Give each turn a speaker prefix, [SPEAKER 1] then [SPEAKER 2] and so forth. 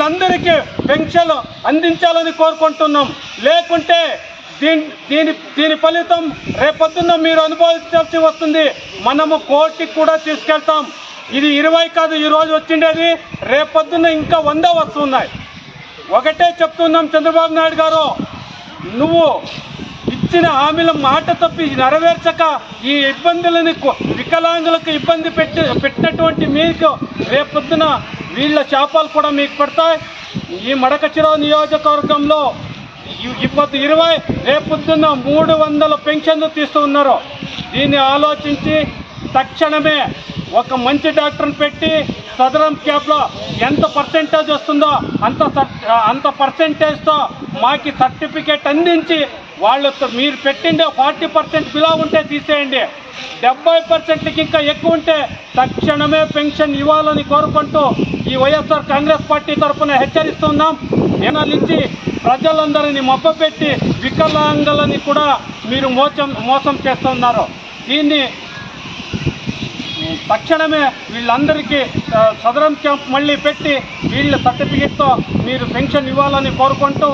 [SPEAKER 1] వీళ్ళందరికీ పెన్షన్ అందించాలని కోరుకుంటున్నాం. లేకుంటే దీని ఫలితం రేపొద్దున్న మీరు అనుభవించాల్సి వస్తుంది. మనము కోర్టుకి కూడా తీసుకెళ్తాం. ఇది 20 కాదు ఈరోజు వచ్చిండేది, రేపొద్దున్న ఇంకా 100 వస్తున్నాయి. ఒకటే చెప్తున్నాం, చంద్రబాబు నాయుడు గారు, నువ్వు ఇచ్చిన హామీల మాట తప్పి నెరవేర్చక ఈ ఇబ్బందులని వికలాంగులకు ఇబ్బంది పెట్టినటువంటి మీకు రేపొద్దున వీళ్ళ శాపాలు కూడా మీకు పడతాయి. ఈ మడకశిర నియోజకవర్గంలో 20 రేపొద్దున్న 300 పెన్షన్లు తీస్తూ ఉన్నారు. దీన్ని ఆలోచించి తక్షణమే ఒక మంచి డాక్టర్ని పెట్టి సదరం క్యాప్లో ఎంత పర్సెంటేజ్ వస్తుందో అంత పర్సెంటేజ్తో మాకు సర్టిఫికేట్ అందించి వాళ్ళతో మీరు పెట్టిండే 40% బిలో ఉంటే తీసేయండి, 70%కి ఇంకా ఎక్కువ ఉంటే తక్షణమే పెన్షన్ ఇవ్వాలని కోరుకుంటూ ఈ వైఎస్ఆర్ కాంగ్రెస్ పార్టీ తరఫున హెచ్చరిస్తున్నాం. ఇచ్చి ప్రజలందరినీ మభ్యపెట్టి వికలాంగులని కూడా మీరు మోసం చేస్తున్నారు. దీన్ని తక్షణమే వీళ్ళందరికీ సదరం క్యాంప్ మళ్ళీ పెట్టి వీళ్ళ సర్టిఫికేట్తో మీరు పెన్షన్ ఇవ్వాలని కోరుకుంటూ